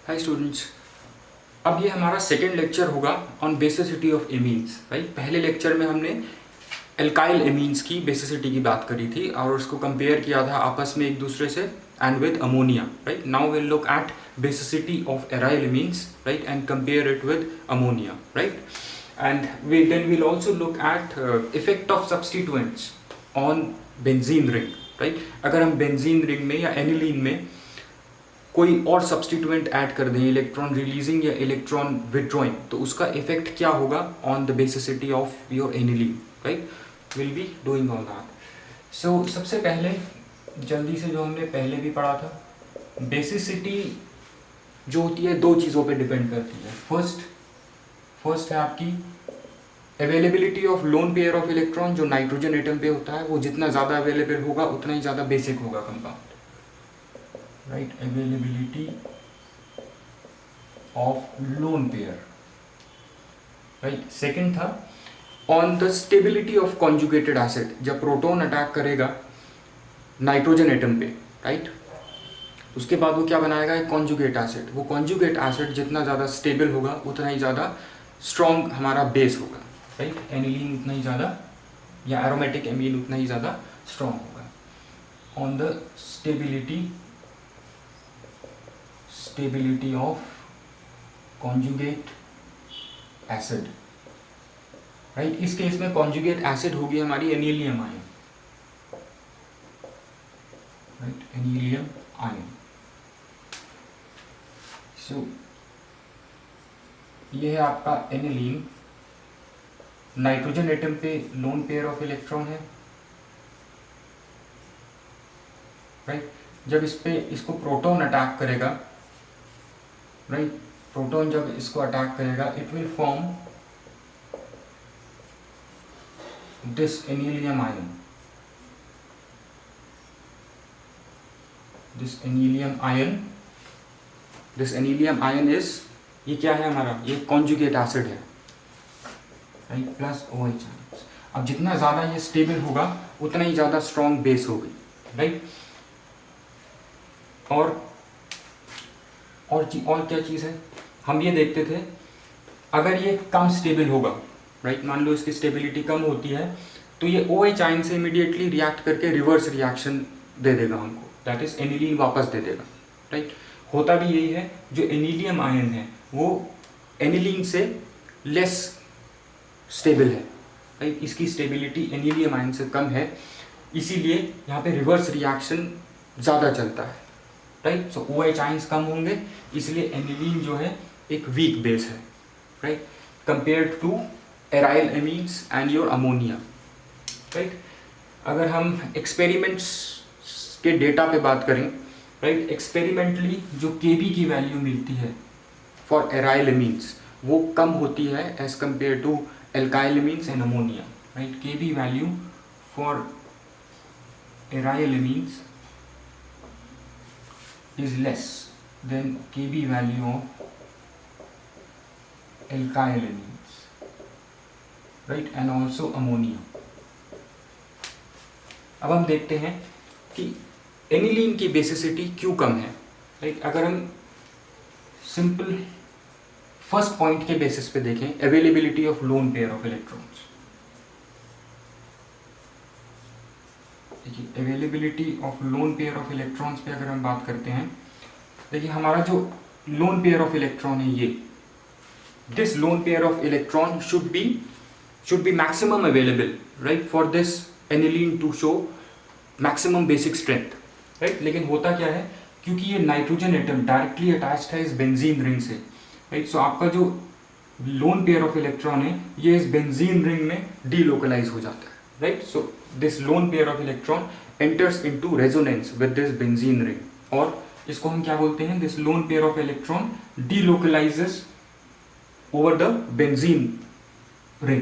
Hi students, अब ये हमारा सेकेंड लेक्चर होगा on basicity of amines. Right, पहले लेक्चर में हमने एल्काइल एमीन्स की बेसिसिटी की बात करी थी और उसको कंपेयर किया था आपस में एक दूसरे से and with ammonia. Right, now will look at basicity of aryl amines, right, and compare it with ammonia. Right, and then we'll also look at effect of substituents on benzene ring। Right, अगर हम benzene ring में या aniline में कोई और substituent ऐड कर दें, इलेक्ट्रॉन रिलीजिंग या इलेक्ट्रॉन विड्रॉइंग, तो उसका इफेक्ट क्या होगा on the basicity of your aniline. Right, will be doing all that. So सबसे पहले जल्दी से जो हमने पहले भी पढ़ा था, बेसिसिटी जो होती है दो चीज़ों पे डिपेंड करती है। फर्स्ट है आपकी availability of lone pair of electron. जो नाइट्रोजन एटम पे होता है वो जितना ज़्यादा अवेलेबल होगा उतना ही ज़्यादा बेसिक होगा compound. Right, availability of lone pair. Right, second था on the stability of conjugated acid. जब प्रोटॉन अटैक करेगा नाइट्रोजन एटम पे, राइट, उसके बाद वो क्या बनाएगा, एक कॉन्जुगेट एसिड। वो कॉन्जुगेट एसिड जितना ज़्यादा स्टेबल होगा उतना ही ज़्यादा स्ट्रॉन्ग हमारा बेस होगा। राइट, एनिलीन उतना ही ज़्यादा या एरोमेटिक एमीन उतना ही ज़्यादा स्ट्रॉन्ग होगा। On the stability of conjugate acid. Right, इस केस में कॉन्जुगेट एसिड होगी हमारी anilium ion. Right, anilium ion. So ये है आपका एनिलीन। नाइट्रोजन एटम पे लोन पेयर ऑफ इलेक्ट्रॉन है। राइट, जब इसको प्रोटॉन अटैक करेगा, राइट, प्रोटॉन जब इसको अटैक करेगा, it will form this anilium ion. This anilium ion is, ये क्या है हमारा, ये कॉन्जुगेट एसिड है। Right, plus OH। अब जितना ज़्यादा ये स्टेबल होगा उतना ही ज़्यादा स्ट्रॉन्ग बेस होगी। राइट, और क्या चीज़ है, हम ये देखते थे अगर ये कम स्टेबल होगा, राइट, मान लो इसकी स्टेबिलिटी कम होती है, तो ये OH आयन से इमीडिएटली रिएक्ट करके रिवर्स रिएक्शन दे देगा हमको, दैट इज एनिलीन वापस दे देगा। राइट, होता भी यही है, जो एनिलियम आयन है वो एनिलीन से लेस स्टेबल है। राइट, इसकी स्टेबिलिटी एनिलियम आयन से कम है, इसीलिए यहाँ पे रिवर्स रिएक्शन ज़्यादा चलता है। राइट, सो OH आयंस कम होंगे, इसलिए एनिलीन जो है एक वीक बेस है। Right, compared to aryl amines and your ammonia. Right, अगर हम एक्सपेरिमेंट्स के डेटा पे बात करें, राइट, एक्सपेरिमेंटली जो Kb की वैल्यू मिलती है फॉर एराइल एमीन्स वो कम होती है as compare to alkyl amines and ammonia. Right, Kb value for aryl amines is less than Kb value of alkyl amines, right, and also ammonia। अब हम देखते हैं कि एनिलीन की बेसिसिटी क्यों कम है। राइट, अगर हम सिंपल फर्स्ट पॉइंट के बेसिस पे देखें, availability of lone pair of electrons. देखिए, availability of lone pair of electrons पे अगर हम बात करते हैं, देखिए हमारा जो लोन पेयर ऑफ इलेक्ट्रॉन है, ये this lone pair of electron should be maximum available, right, for this aniline to show maximum basic strength. Right, लेकिन होता क्या है, क्योंकि ये नाइट्रोजन एटम डायरेक्टली अटैच्ड है इस बेंजीन रिंग से, राइट, सो आपका जो लोन पेयर ऑफ इलेक्ट्रॉन है ये इस बेंजीन रिंग में डीलोकलाइज हो जाता है। Right, so this lone pair of electron enters into resonance with this benzene ring, और इसको हम क्या बोलते हैं, this lone pair of electron delocalizes over the benzene ring.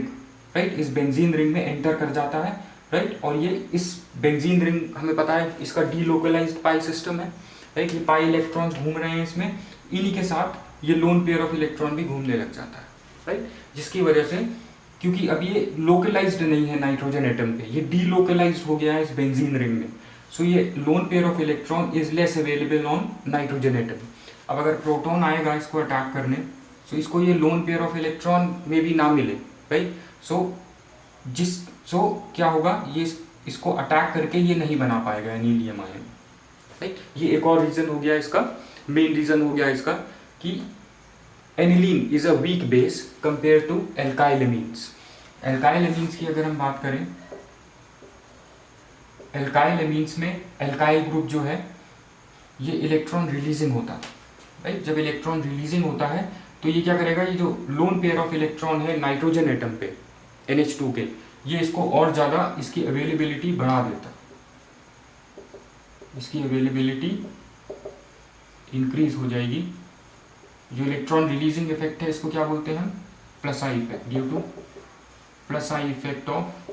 Right, इस बेंजीन रिंग में एंटर कर जाता है। राइट, और ये इस बेंजीन रिंग हमें पता है इसका डीलोकलाइज्ड पाई सिस्टम है। राइट, ये पाई इलेक्ट्रॉन्स घूम रहे हैं इसमें, इन्हीं के साथ ये लोन पेयर ऑफ इलेक्ट्रॉन भी घूमने लग जाता है। राइट, जिसकी वजह से, क्योंकि अब ये लोकलाइज्ड नहीं है नाइट्रोजन एटम पे, ये डीलोकलाइज्ड हो गया है इस बेंजीन रिंग में, सो ये loan pair of electron is less available on nitrogen atom. अब अगर प्रोटॉन आएगा इसको अटैक करने, सो इसको ये लोन पेयर ऑफ इलेक्ट्रॉन में भी ना मिले, राइट। सो क्या होगा, ये इसको अटैक करके ये नहीं बना पाएगा एनिलियम आयन, राइट। ये एक और रीजन हो गया इसका, मेन रीजन हो गया इसका कि aniline is a weak base compare to alkyl amines. Alkyl amines की अगर हम बात करें, एल्काइल एमीन्स में एल्काइल ग्रुप जो है ये इलेक्ट्रॉन रिलीजिंग होता है, राइट। जब इलेक्ट्रॉन रिलीजिंग होता है तो ये क्या करेगा, ये जो लोन पेयर ऑफ इलेक्ट्रॉन है नाइट्रोजन एटम पे NH2 के, ये इसको और ज़्यादा इसकी अवेलेबिलिटी बढ़ा देता है, इसकी अवेलेबिलिटी इंक्रीज हो जाएगी। जो इलेक्ट्रॉन रिलीजिंग इफेक्ट है इसको क्या बोलते हैं हम, plus I effect, due two plus I effect of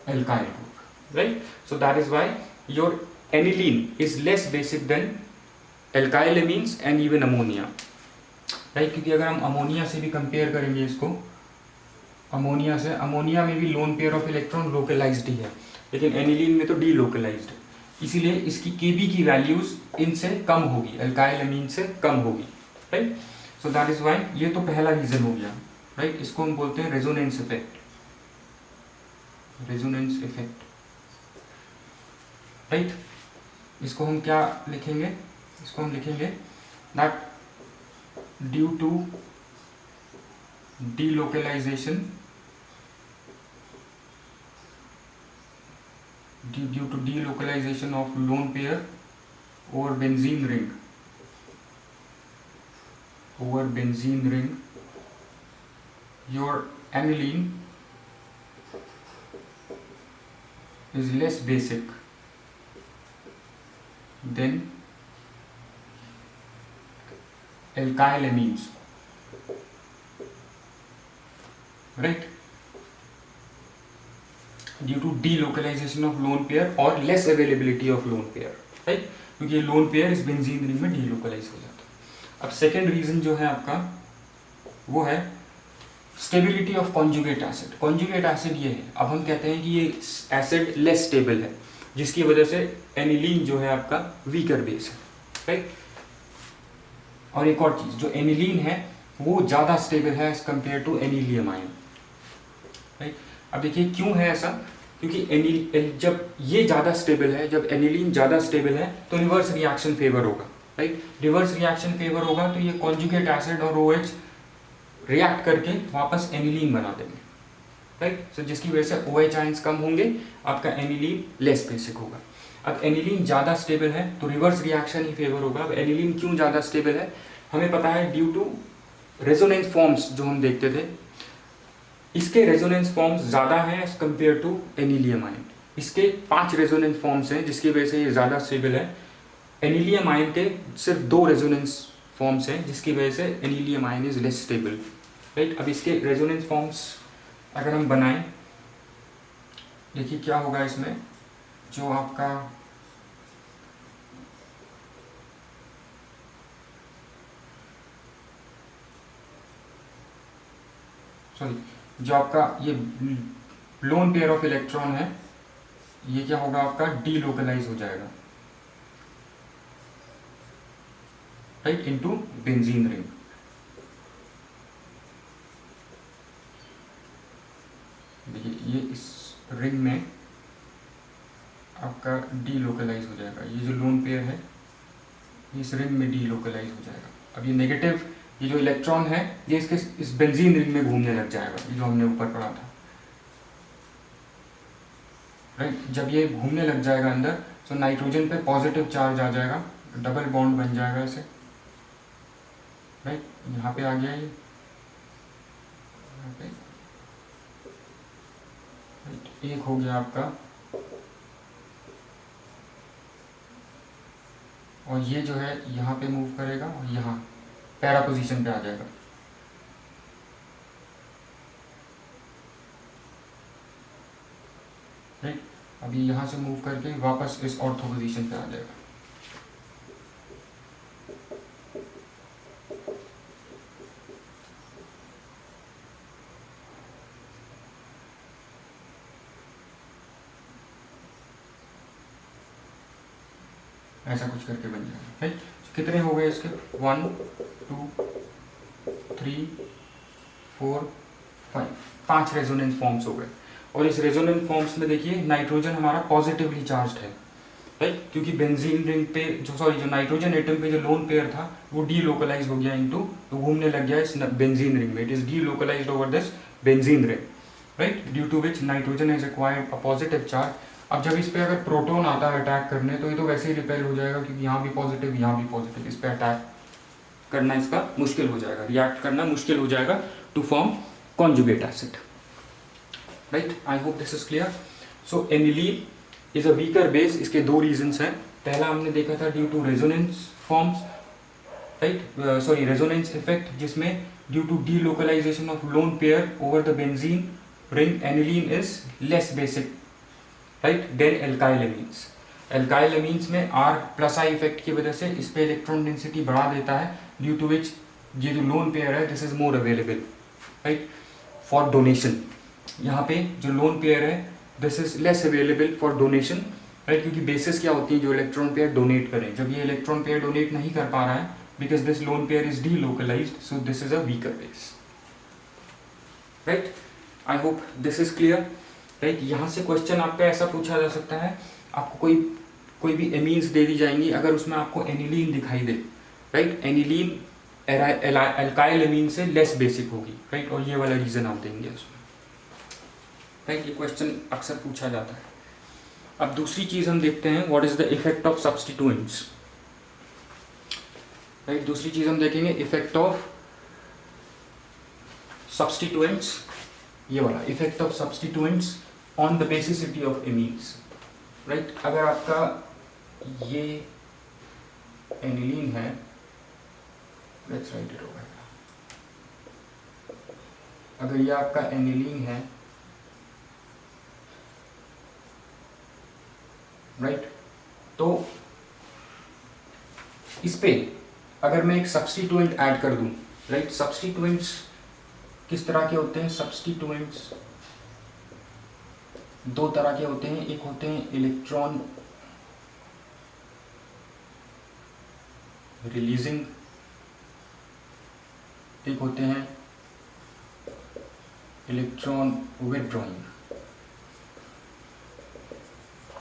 alkyl group, right. So that is why your aniline is less basic than alkyl amines and even ammonia, right. क्योंकि अगर हम ammonia से भी कंपेयर करेंगे इसको, अमोनिया से, ammonia में भी lone pair of electron localized ही है, लेकिन एनिलीन में तो डी लोकलाइज्ड है, इसीलिए इसकी केबी की वैल्यूज इनसे कम होगी, अल्काइल अमीन से कम होगी, right. So that is why ये तो पहला रीजन हो गया, राइट। इसको हम बोलते हैं resonance effect, resonance effect, right. इसको हम क्या लिखेंगे, इसको हम लिखेंगे that due to delocalization, due to delocalization of lone pair over benzene ring, your aniline is less basic than alkyl amines, right, due to delocalization of lone pair or less availability of lone pair, right, क्योंकि ये lone pair इस benzene ring में delocalize हो जाता है। अब second reason जो है आपका वो है stability of conjugate acid. Conjugate acid ये है, अब हम कहते हैं कि ये एसिड लेस स्टेबल है, जिसकी वजह से एनिलीन जो है आपका वीकर बेस है, राइट। और एक और चीज, जो एनिलीन है वो ज्यादा स्टेबल है as compare to anilium ion, right. अब देखिए क्यों है ऐसा, क्योंकि जब ये ज्यादा स्टेबल है, जब एनिलीन ज्यादा स्टेबल है तो रिवर्स रिएक्शन फेवर होगा, राइट। रिवर्स रिएक्शन फेवर होगा तो ये कॉन्जुगेट एसिड और OH रिएक्ट करके वापस एनिलीन बना देंगे, राइट। सो जिसकी वजह से OH आयंस कम होंगे, आपका एनिलीन लेस बेसिक होगा। अब एनिलीन ज़्यादा स्टेबल है तो रिवर्स रिएक्शन ही फेवर होगा। अब एनिलीन क्यों ज़्यादा स्टेबल है, हमें पता है ड्यू टू रेजोनेंस फॉर्म्स जो हम देखते थे, इसके रेजोनेंस फॉर्म्स ज़्यादा हैं as compare to anilium ion. इसके 5 रेजोनेंस फॉर्म्स हैं जिसकी वजह से ये ज़्यादा स्टेबल है। एनिलियम आयन के सिर्फ 2 रेजोनेंस फॉर्म्स हैं जिसकी वजह से anilium ion is less stable, right. अब इसके रेजोनेंस फॉर्म्स अगर हम बनाएं, देखिए क्या होगा इसमें, जो आपका जो आपका ये लोन पेयर ऑफ इलेक्ट्रॉन है, ये क्या होगा आपका डीलोकलाइज हो जाएगा, राइट, इनटू बेंजीन रिंग। देखिए ये इस रिंग में आपका डीलोकलाइज हो जाएगा, ये जो लोन पेयर है इस रिंग में डीलोकलाइज हो जाएगा। अब ये नेगेटिव, ये जो इलेक्ट्रॉन है ये इसके इस बेंजीन रिंग में घूमने लग जाएगा, ये जो हमने ऊपर पढ़ा था, राइट। जब ये घूमने लग जाएगा अंदर, तो नाइट्रोजन पे पॉजिटिव चार्ज आ जाएगा, डबल बॉन्ड बन जाएगा इसे, राइट। यहाँ पे आ गया ये, राइट। एक हो गया आपका, और ये जो है यहाँ पे मूव करेगा और यहाँ पैरा पोजीशन पे आ जाएगा, राइट। अभी यहाँ से मूव करके वापस इस ऑर्थो पोजीशन पे आ जाएगा। ऐसा कुछ करके बन जाएगा, राइट। कितने हो गए इसके, 1 2 3 4 5, 5 रेजोनेंस फॉर्म्स हो गए। और इस रेजोनेंस फॉर्म्स में देखिए नाइट्रोजन हमारा पॉजिटिवली चार्ज्ड है, राइट, क्योंकि बेंजीन रिंग पे जो नाइट्रोजन एटम पे जो लोन पेयर था वो डीलोकलाइज हो गया इनटू, तो घूमने लग गया इस बेंजीन रिंग में। It is delocalized over this benzene ring, right, due to which nitrogen has acquired a positive charge. अब जब इस पे अगर प्रोटॉन आता है अटैक करने, तो ये तो वैसे ही रिपेल हो जाएगा, क्योंकि यहाँ भी पॉजिटिव यहाँ भी पॉजिटिव, इस पे अटैक करना इसका मुश्किल हो जाएगा, रिएक्ट करना मुश्किल हो जाएगा to form conjugate acid, right. I hope this is clear. So aniline is a weaker base, इसके दो रीजंस हैं। पहला हमने देखा था due to resonance forms, right, sorry resonance effect, जिसमें due to delocalization of lone pair over the benzene ring aniline is less basic, right, then alkyl amines. Alkyl amines में R+I effect की वजह से इस पे इलेक्ट्रॉन डेंसिटी बढ़ा देता है, ड्यू टू विच ये जो लोन पेयर है this is more available, right, for donation. यहाँ पे जो लोन पेयर है this is less available for donation, right, क्योंकि बेसिस क्या होती है जो इलेक्ट्रॉन पेयर डोनेट करें। जब ये इलेक्ट्रॉन पेयर डोनेट नहीं कर पा रहा है because this lone pair is delocalised, so this is a weaker base, right. I hope this is clear, right. यहाँ से क्वेश्चन आपका ऐसा पूछा जा सकता है, आपको कोई भी एमीन्स दे दी जाएंगी, अगर उसमें आपको एनिलीन दिखाई दे, राइट, एनिलीन एल्काइल एमीन से लेस बेसिक होगी, राइट, और ये वाला रीजन आप देंगे उसमें, राइट। ये क्वेश्चन अक्सर पूछा जाता है। अब दूसरी चीज हम देखते हैं, what is the effect of substituents, right. दूसरी चीज हम देखेंगे इफेक्ट ऑफ सब्स्टिट्यूएंट्स, ये वाला effect of substituents on the basicity of amines, right. अगर आपका ये एनिलीन है, लेट्स राइट इट ओवर, अगर ये आपका एनिलीन है, राइट, तो इस पे अगर मैं एक सब्स्टिट्यूएंट ऐड कर दूं, राइट, सब्स्टिट्यूएंट्स किस तरह के होते हैं, सब्स्टिट्यूएंट्स दो तरह के होते हैं, एक होते हैं इलेक्ट्रॉन रिलीजिंग, एक होते हैं इलेक्ट्रॉन विथड्रॉइंग,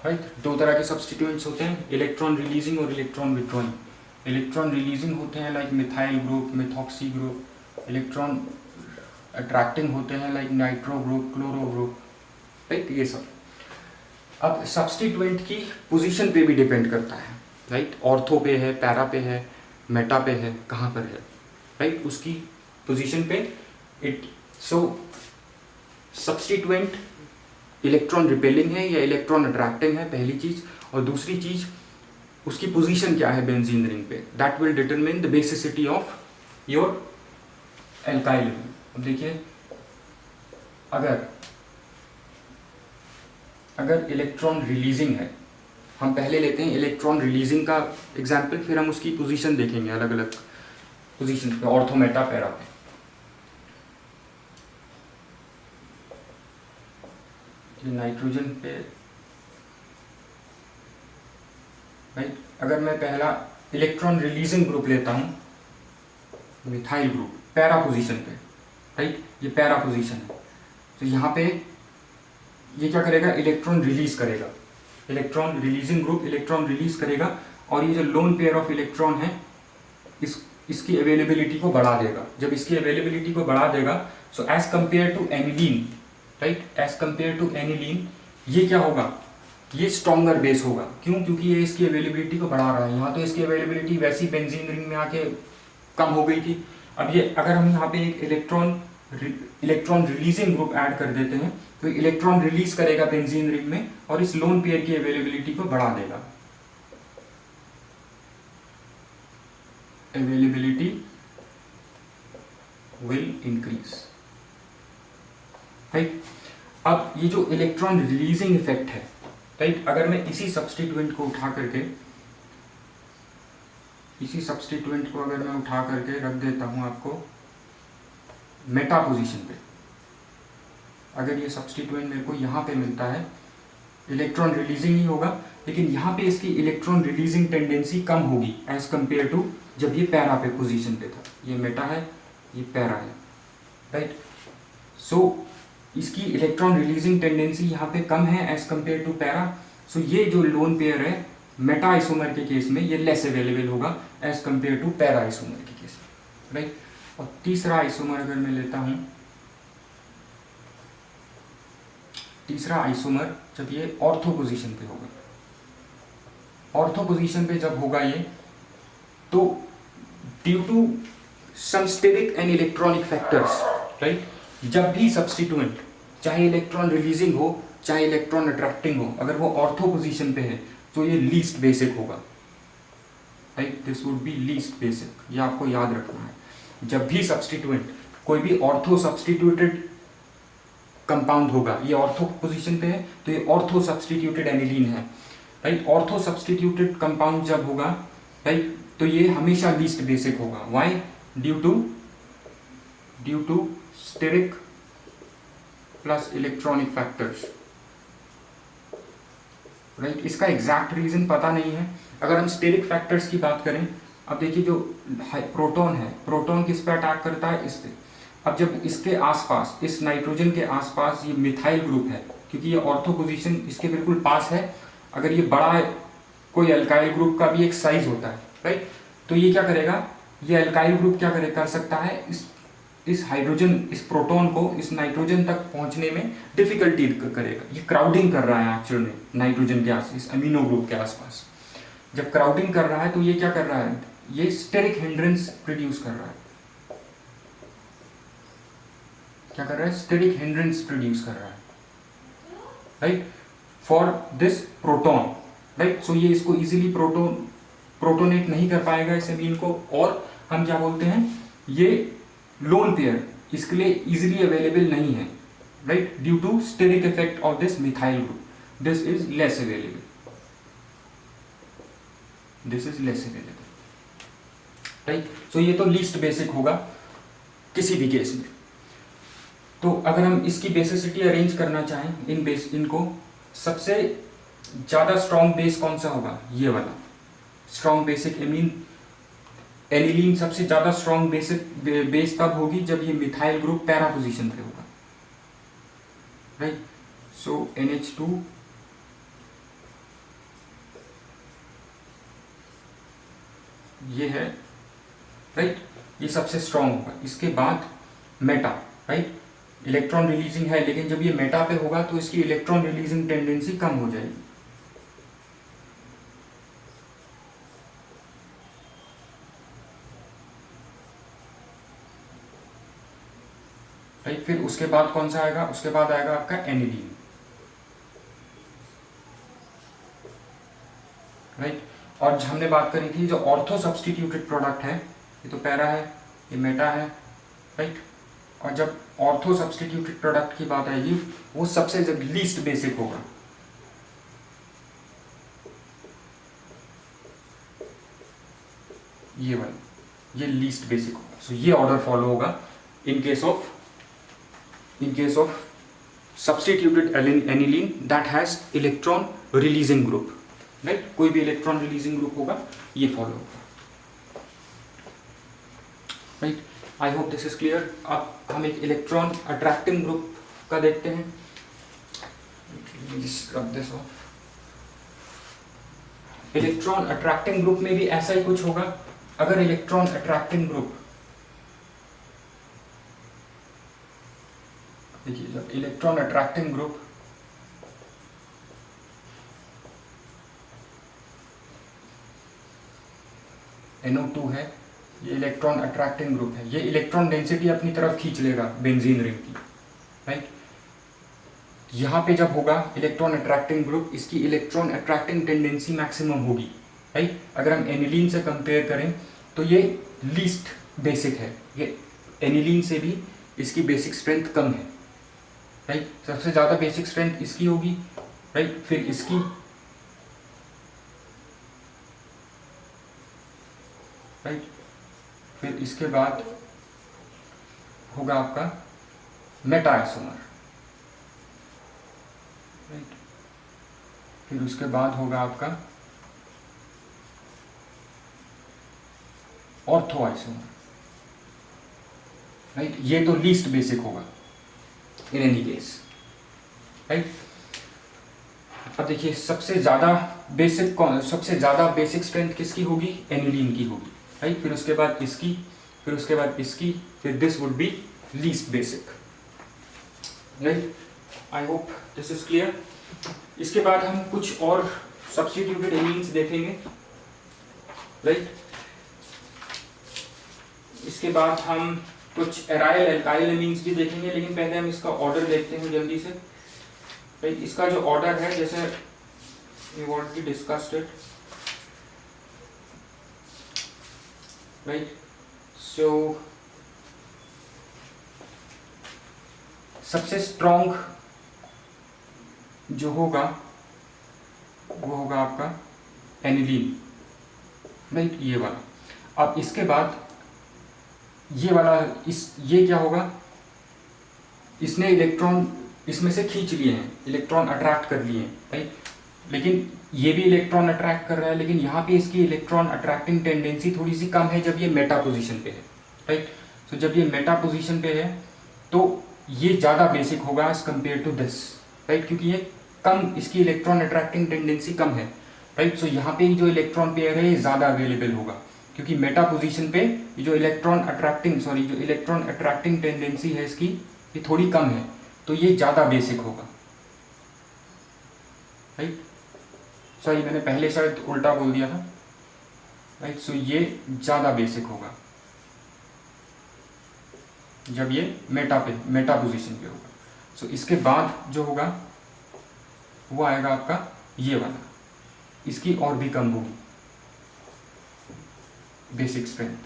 राइट। दो तरह के सब्स्टिट्यूएंट्स होते हैं, इलेक्ट्रॉन रिलीजिंग और इलेक्ट्रॉन विथड्रॉइंग। इलेक्ट्रॉन रिलीजिंग होते हैं like methyl group, methoxy group. Electron attracting होते हैं like nitro group, chloro group, right, ये सब। अब सब्स्टिट्यूएंट की पोजीशन पे भी डिपेंड करता है, राइट, ऑर्थो पे है, पैरा पे है, मेटा पे है, कहाँ पर है, राइट, उसकी पोजीशन पे it. So substituent electron repelling है या इलेक्ट्रॉन अट्रैक्टिंग है, पहली चीज, और दूसरी चीज उसकी पोजीशन क्या है बेंजीन रिंग पे, that will determine the basicity of your alkyl. अब देखिए, अगर इलेक्ट्रॉन रिलीजिंग है, हम पहले लेते हैं इलेक्ट्रॉन रिलीजिंग का एग्जाम्पल, फिर हम उसकी पोजीशन देखेंगे अलग अलग पोजीशन पे, ऑर्थो, मेटा, पैरा पे। नाइट्रोजन पे, राइट, अगर मैं पहला इलेक्ट्रॉन रिलीजिंग ग्रुप लेता हूं, मिथाइल ग्रुप, पैरा पोजीशन पे, राइट, ये पैरा पोजीशन है, तो यहाँ पे ये क्या करेगा, इलेक्ट्रॉन रिलीज करेगा, electron releasing group electron release करेगा, और ये जो लोन पेयर ऑफ इलेक्ट्रॉन है इसकी अवेलेबिलिटी को बढ़ा देगा। जब इसकी अवेलेबिलिटी को बढ़ा देगा, so as compare to aniline, right, as compare to aniline, ये क्या होगा, ये स्ट्रॉन्गर बेस होगा। क्यों, क्योंकि ये इसकी अवेलेबिलिटी को बढ़ा रहा है। यहाँ तो इसकी अवेलेबिलिटी वैसी बेंजीन रिंग में आके कम हो गई थी। अब ये अगर हम यहाँ पे एक इलेक्ट्रॉन रिलीजिंग ग्रुप ऐड कर देते हैं, तो इलेक्ट्रॉन रिलीज करेगा बेंजीन रिंग में और इस लोन पेयर की अवेलेबिलिटी को बढ़ा देगा। Availability will increase, right. अब ये जो इलेक्ट्रॉन रिलीजिंग इफेक्ट है, राइट, अगर मैं इसी सब्स्टिट्यूएंट को उठा करके रख देता हूं आपको मेटा पोजीशन पे, अगर ये सब्स्टिट्यूएंट मेरे को यहाँ पे मिलता है, इलेक्ट्रॉन रिलीजिंग ही होगा, लेकिन यहाँ पे इसकी इलेक्ट्रॉन रिलीजिंग टेंडेंसी कम होगी एज कंपेयर टू जब ये पैरा पे पोजीशन पे था। ये मेटा है, ये पैरा है, राइट। सो इसकी इलेक्ट्रॉन रिलीजिंग टेंडेंसी यहाँ पे कम है as compare to para. So ये जो लोन पेयर है मेटा आइसोमर के केस में ये लेस अवेलेबल होगा as compare to para isomer के केस में, राइट। और तीसरा आइसोमर अगर मैं लेता हूँ, तीसरा आइसोमर जब ये ऑर्थो पोजीशन पे होगा, ऑर्थो पोजीशन पे जब होगा ये, तो due to some steric and electronic factors, right, जब भी सब्स्टिट्यूएंट चाहे इलेक्ट्रॉन रिलीजिंग हो चाहे इलेक्ट्रॉन अट्रैक्टिंग हो, अगर वो ऑर्थो पोजीशन पे है तो ये लीस्ट बेसिक होगा, right. This would B least basic, ये आपको याद रखना है। जब भी सब्स्टिट्यूएंट कोई भी ऑर्थो सब्स्टिट्यूटेड कंपाउंड होगा, ये ऑर्थो पोजीशन पे है तो ये ऑर्थो सब्स्टिट्यूटेड एनिलीन है, राइट। ऑर्थो सब्स्टिट्यूटेड कंपाउंड जब होगा, राइट, तो ये हमेशा लीस्ट बेसिक होगा। Why? Due to steric plus electronic factors, right. इसका एग्जैक्ट रीजन पता नहीं है। अगर हम स्टेरिक फैक्टर्स की बात करें, अब देखिए जो प्रोटॉन है, प्रोटॉन किस पे अटैक करता है? इस पे। अब जब इसके आसपास, इस नाइट्रोजन के आसपास ये मिथाइल ग्रुप है, क्योंकि ये ऑर्थो पोजीशन इसके बिल्कुल पास है, अगर ये बड़ा है, कोई अल्काइल ग्रुप का भी एक साइज होता है, राइट, तो ये क्या करेगा, ये अल्काइल ग्रुप क्या कर सकता है, इस हाइड्रोजन, इस प्रोटॉन को इस नाइट्रोजन तक पहुंचने में डिफिकल्टी करेगा। ये क्राउडिंग कर रहा है एक्चुअल में नाइट्रोजन के आस, इस अमीनो ग्रुप के आसपास। जब क्राउडिंग कर रहा है तो ये क्या कर रहा है, ये स्टेरिक हिंड्रेंस प्रोड्यूस कर रहा है। क्या कर रहा है? स्टेरिक हिंड्रेंस प्रोड्यूस कर रहा है, right, for this proton, right. So ये इसको इजीली प्रोटोनेट नहीं कर पाएगा इस अमीन को, और हम क्या बोलते हैं, ये लोन पेयर इसके लिए इजीली अवेलेबल नहीं है, right, due to steric effect of this methyl group, this is less available, this is less available, right. So ये तो लीस्ट बेसिक होगा किसी भी केस में। तो अगर हम इसकी बेसिसिटी अरेंज करना चाहें, इन बेस, इनको, सबसे ज्यादा स्ट्रॉन्ग बेस कौन सा होगा? ये वाला स्ट्रॉन्ग बेसिक एमीन, एनिलीन सबसे ज्यादा स्ट्रॉन्ग बेसिक बेस तब होगी जब ये मिथाइल ग्रुप पैरा पोजीशन पे होगा, राइट। सो NH2 ये है, राइट, ये सबसे स्ट्रॉन्ग होगा। इसके बाद मेटा, राइट, इलेक्ट्रॉन रिलीजिंग है, लेकिन जब ये मेटा पे होगा तो इसकी इलेक्ट्रॉन रिलीजिंग टेंडेंसी कम हो जाएगी, राइट। फिर उसके बाद कौन सा आएगा? उसके बाद आएगा आपका एनिलीन, राइट। और हमने बात करी थी जो ऑर्थो सब्स्टिट्यूटेड प्रोडक्ट है, ये तो पैरा है, ये मेटा है, राइट। और जब ऑर्थो सब्स्टिट्यूटेड प्रोडक्ट की बात आएगी, वो सबसे जब लीस्ट बेसिक होगा, ये वाला, ये लीस्ट बेसिक होगा। सो ये ऑर्डर फॉलो होगा in case of substituted aniline that has electron releasing group, right, कोई भी इलेक्ट्रॉन रिलीजिंग ग्रुप होगा ये फॉलो होगा, right. I hope this is clear. अब हम एक इलेक्ट्रॉन अट्रैक्टिंग ग्रुप का देखते हैं। इलेक्ट्रॉन अट्रैक्टिंग ग्रुप में भी ऐसा ही कुछ होगा। अगर इलेक्ट्रॉन अट्रैक्टिंग ग्रुप, देखिए, जब इलेक्ट्रॉन अट्रैक्टिंग ग्रुप NO2 है, ये इलेक्ट्रॉन अट्रैक्टिंग ग्रुप है, ये इलेक्ट्रॉन डेंसिटी अपनी तरफ खींच लेगा बेंजीन रिंग की, राइट। यहाँ पे जब होगा इलेक्ट्रॉन अट्रैक्टिंग ग्रुप, इसकी इलेक्ट्रॉन अट्रैक्टिंग टेंडेंसी मैक्सिमम होगी, राइट। अगर हम एनिलीन से कंपेयर करें तो ये लीस्ट बेसिक है, ये एनिलीन से भी इसकी बेसिक स्ट्रेंथ कम है, राइट। सबसे ज़्यादा बेसिक स्ट्रेंथ इसकी होगी, राइट, फिर इसकी, राइट, फिर इसके बाद होगा आपका मेटा आइसोमर, राइट। फिर उसके बाद होगा आपका ऑर्थो आइसोमर, राइट। ये तो लीस्ट बेसिक होगा इन एनी केस, राइट। अब देखिए सबसे ज़्यादा बेसिक स्ट्रेंथ किसकी होगी, एनिलीन की होगी, राइट। फिर उसके बाद इसकी, फिर उसके बाद इसकी, फिर this would B least basic, right. I hope this is clear. इसके बाद हम कुछ और सब्स्टिट्यूटेड एमीन्स देखेंगे, राइट। इसके बाद हम कुछ एराइल एल्काइल एमीन्स भी देखेंगे, लेकिन पहले हम इसका ऑर्डर देखते हैं जल्दी से, राइट। इसका जो ऑर्डर है, जैसे we already discussed it, right. So सबसे स्ट्रॉन्ग जो होगा वो होगा आपका एनिलीन, राइट, ये वाला। अब इसके बाद ये वाला, ये क्या होगा, इसने इलेक्ट्रॉन इसमें से खींच लिए हैं, इलेक्ट्रॉन अट्रैक्ट कर लिए हैं, राइट। लेकिन ये भी इलेक्ट्रॉन अट्रैक्ट कर रहा है, लेकिन यहाँ पे इसकी इलेक्ट्रॉन अट्रैक्टिंग टेंडेंसी थोड़ी सी कम है जब ये मेटा पोजीशन पे है, राइट। सो जब ये मेटा पोजीशन पे है तो ये ज़्यादा बेसिक होगा as compare to this, right, क्योंकि ये कम, इसकी इलेक्ट्रॉन अट्रैक्टिंग टेंडेंसी कम है, राइट। सो यहाँ पे जो इलेक्ट्रॉन पेयर है ये ज़्यादा अवेलेबल होगा, क्योंकि मेटा पोजीशन पे जो इलेक्ट्रॉन अट्रैक्टिंग टेंडेंसी है इसकी ये थोड़ी कम है, तो ये ज़्यादा बेसिक होगा, राइट। सॉरी, मैंने पहले शायद उल्टा बोल दिया था, राइट। सो ये ज़्यादा बेसिक होगा जब ये मेटा पोजीशन पे होगा। सो इसके बाद जो होगा वो आएगा आपका ये वाला, इसकी और भी कम होगी बेसिक स्ट्रेंथ,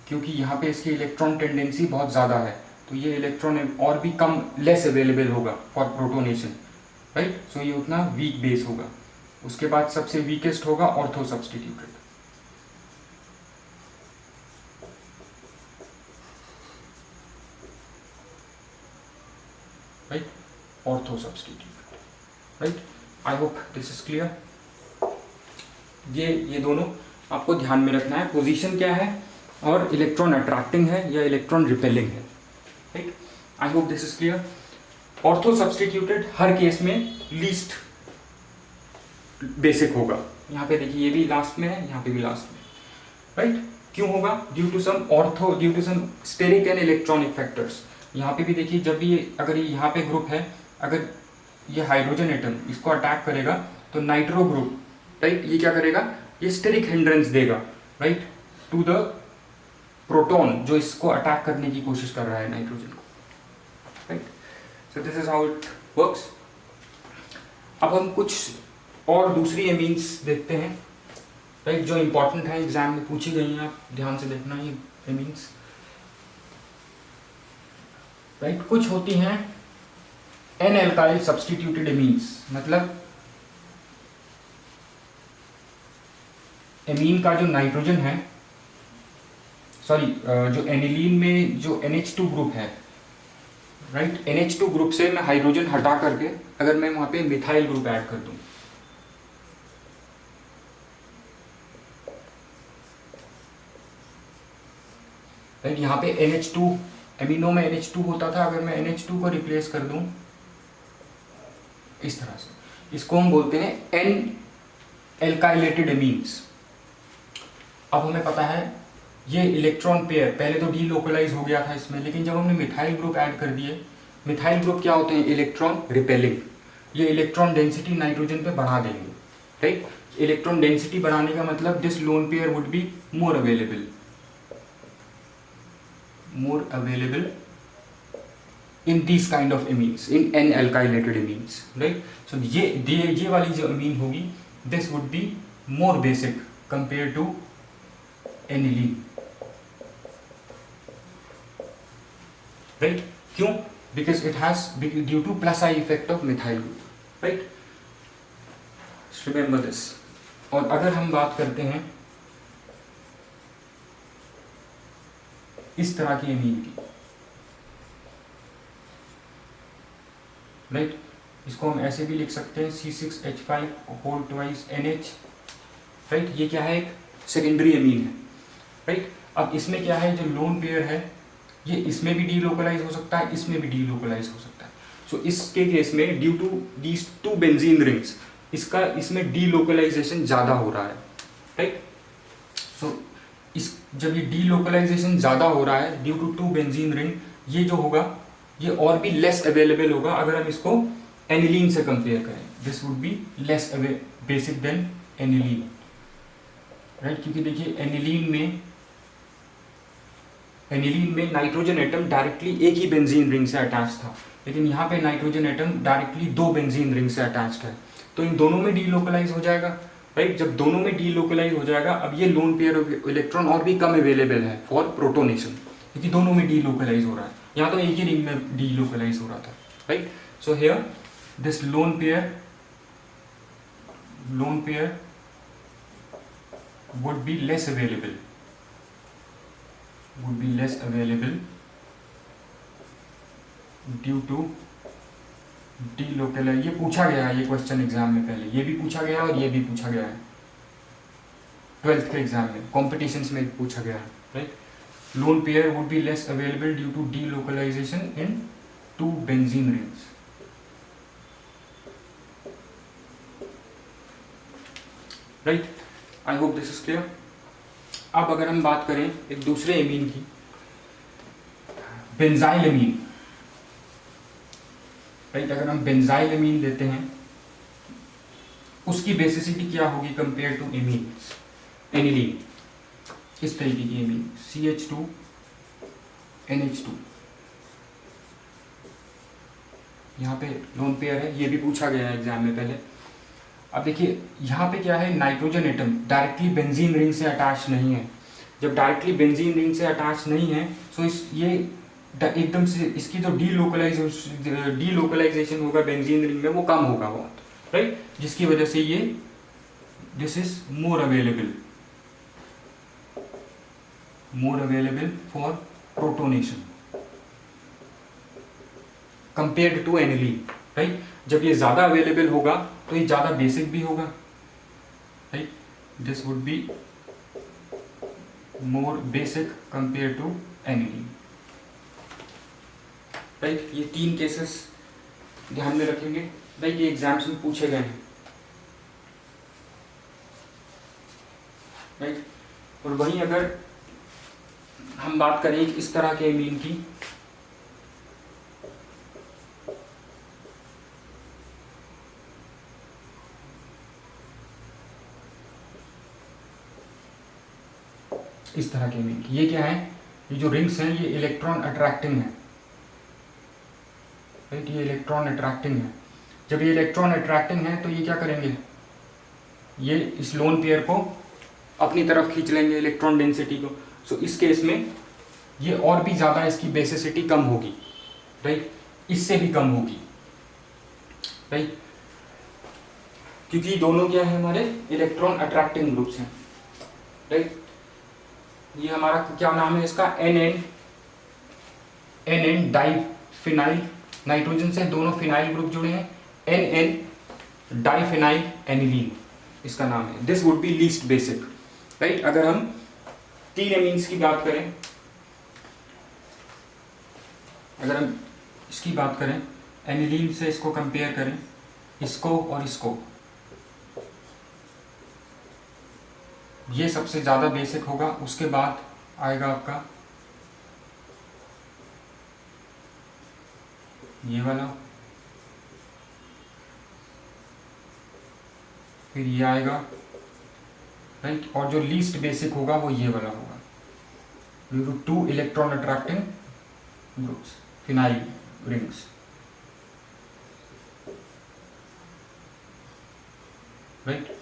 क्योंकि यहाँ पे इसकी इलेक्ट्रॉन टेंडेंसी बहुत ज़्यादा है, तो ये इलेक्ट्रॉन और भी कम, लेस अवेलेबल होगा फॉर प्रोटोनेशन, राइट। सो ये उतना वीक बेस होगा। उसके बाद सबसे वीकेस्ट होगा ortho substituted, right, ortho substituted, right. I hope this is clear. ये दोनों आपको ध्यान में रखना है, पोजीशन क्या है और इलेक्ट्रॉन अट्रैक्टिंग है या इलेक्ट्रॉन रिपेलिंग है, right. I hope this is clear. Ortho substituted her case में लीस्ट बेसिक होगा। यहाँ पे देखिए ये भी लास्ट में है, यहाँ पे भी लास्ट में, राइट। क्यों होगा, due to some steric and electronic factors. यहाँ पे भी देखिए, जब भी अगर ये यहाँ पे ग्रुप है, अगर ये हाइड्रोजन एटम इसको अटैक करेगा तो नाइट्रो ग्रुप, राइट, ये क्या करेगा, ये स्टेरिक हिंड्रेंस देगा, राइट, टू द प्रोटॉन जो इसको अटैक करने की कोशिश कर रहा है नाइट्रोजन को, right. So this is how it works. अब हम कुछ और दूसरी एमीन्स देखते हैं, राइट, जो इंपॉर्टेंट है, एग्जाम में पूछी गई हैं, आप ध्यान से देखना ये एमीन्स, राइट। कुछ होती हैं एन एल्काइल सब्स्टिट्यूटेड एमीन्स, मतलब एमीन का जो नाइट्रोजन है, सॉरी, जो एनिलीन में जो NH2 ग्रुप है, राइट, NH2 ग्रुप से मैं हाइड्रोजन हटा करके अगर मैं वहां पे मिथाइल ग्रुप ऐड कर दूं, राइट, यहाँ पे NH2, एमिनो में NH2 होता था, अगर मैं NH2 को रिप्लेस कर दूं इस तरह से, इसको हम बोलते हैं एन एल्काइलेटेड एमीन्स। अब हमें पता है ये इलेक्ट्रॉन पेयर पहले तो डीलोकलाइज हो गया था इसमें, लेकिन जब हमने मिथाइल ग्रुप ऐड कर दिए, मिथाइल ग्रुप क्या होते हैं, इलेक्ट्रॉन रिपेलिंग, ये इलेक्ट्रॉन डेंसिटी नाइट्रोजन पे बढ़ा देंगे, राइट। इलेक्ट्रॉन डेंसिटी बढ़ाने का मतलब this lone pair would be more available in these kind of amines, in n alkylated amines, right. So ये वाली जो amine होगी, this would be more basic compared to aniline, right. क्यों, because it has due to plus I effect of methyl group, right. Remember this. और अगर हम बात करते हैं इस तरह की एमीन की, राइट, इसको हम ऐसे भी लिख सकते हैं C6H5 whole twice NH, right. ये क्या है, एक सेकेंडरी एमीन है, राइट। अब इसमें क्या है, जो लोन पेयर है ये इसमें भी डीलोकलाइज हो सकता है, इसमें भी डीलोकलाइज हो सकता है। सो इसके केस में due to these two benzene rings इसका इसमें डीलोकलाइजेशन ज़्यादा हो रहा है, राइट। सो इस जब ये डीलोकलाइजेशन ज़्यादा हो रहा है due to two benzene ring, ये जो होगा ये और भी लेस अवेलेबल होगा अगर हम इसको एनिलीन से कंपेयर करें। This would be less basic than aniline, right. क्योंकि देखिए एनिलीन में नाइट्रोजन एटम डायरेक्टली एक ही बेंजीन रिंग से अटैच था, लेकिन यहाँ पे नाइट्रोजन एटम डायरेक्टली दो बेंजीन रिंग से अटैच्ड है, तो इन दोनों में डीलोकलाइज हो जाएगा, राइट। जब दोनों में डीलोकलाइज हो जाएगा, अब ये लोन पेयर ऑफ इलेक्ट्रॉन और भी कम अवेलेबल है फॉर प्रोटोनेशन, क्योंकि दोनों में डीलोकलाइज हो रहा है। यहाँ तो एक ही रिंग में डीलोकलाइज हो रहा था, right. So here this lone pair would be less available due to delocalize। ये पूछा गया है, ये क्वेश्चन एग्जाम में पहले ये भी पूछा गया है और ये भी पूछा गया है 12th के एग्जाम में, कॉम्पिटिशन्स में पूछा गया है, right. Lone pair would be less available due to delocalization in two benzene rings, right. I hope this is clear. अब अगर हम बात करें एक दूसरे एमीन की, बेंजाइल एमीन, राइट। अगर हम बेंजाइल एमीन लेते हैं उसकी बेसिसिटी क्या होगी कंपेयर टू एनिलीन। इस तरीके की एमीन CH2 NH2, यहाँ पे लोन पेयर है, ये भी पूछा गया है एग्जाम में पहले। अब देखिए यहाँ पे क्या है, nitrogen atom directly benzene ring से अटैच नहीं है। जब डायरेक्टली बेंजीन रिंग से अटैच नहीं है सो ये एकदम से इसकी जो डीलोकलाइजेशन होगा बेंजीन रिंग में वो कम होगा बहुत, राइट। जिसकी वजह से ये this is more available for protonation compared to aniline, right. जब ये ज़्यादा अवेलेबल होगा तो ये ज़्यादा बेसिक भी होगा, right. This would be more basic compare to aniline, right. ये 3 केसेस ध्यान में रखेंगे, राइट। ये एग्जाम्स में पूछे गए हैं, राइट। और वहीं अगर हम बात करें इस तरह के एमीन की, इस तरह के एमीन की, ये क्या है, ये जो रिंग्स हैं ये इलेक्ट्रॉन अट्रैक्टिंग है, राइट। ये इलेक्ट्रॉन अट्रैक्टिंग है। जब ये इलेक्ट्रॉन अट्रैक्टिंग है तो ये क्या करेंगे, ये इस लोन पेयर को अपनी तरफ खींच लेंगे इलेक्ट्रॉन डेंसिटी को। सो इस केस में ये और भी ज़्यादा इसकी बेसिसिटी कम होगी, राइट। इससे भी कम होगी, राइट। क्योंकि दोनों क्या है, हमारे इलेक्ट्रॉन अट्रैक्टिंग ग्रुप्स हैं, राइट। ये हमारा क्या नाम है इसका, NN डाइफिनाइल, नाइट्रोजन से दोनों फिनाइल ग्रुप जुड़े हैं, NN डाइफिनाइल एनिलीन इसका नाम है। This would B least basic, right. अगर हम 3 एमीन्स की बात करें, अगर हम इसकी बात करें एनिलीन से, इसको कंपेयर करें, इसको और इसको, ये सबसे ज़्यादा बेसिक होगा। उसके बाद आएगा आपका ये वाला, फिर ये आएगा, राइट। और जो लीस्ट बेसिक होगा वो ये वाला होगा, due to 2 electron attracting groups, phenyl rings, right.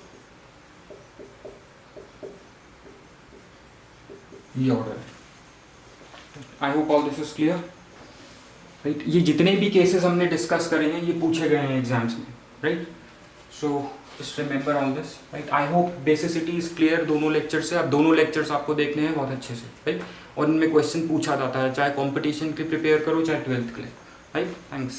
ये ऑर्डर है। I hope all this is clear, right. ये जितने भी केसेस हमने डिस्कस करे हैं ये पूछे गए हैं एग्जाम्स में, right. So just remember all this, right. I hope basicity is clear दोनों लेक्चर से। अब दोनों लेक्चर्स आपको देखने हैं बहुत अच्छे से, राइट। और इनमें क्वेश्चन पूछा जाता है, चाहे कॉम्पिटिशन के प्रिपेयर करो चाहे 12th के लिए, राइट। थैंक्स।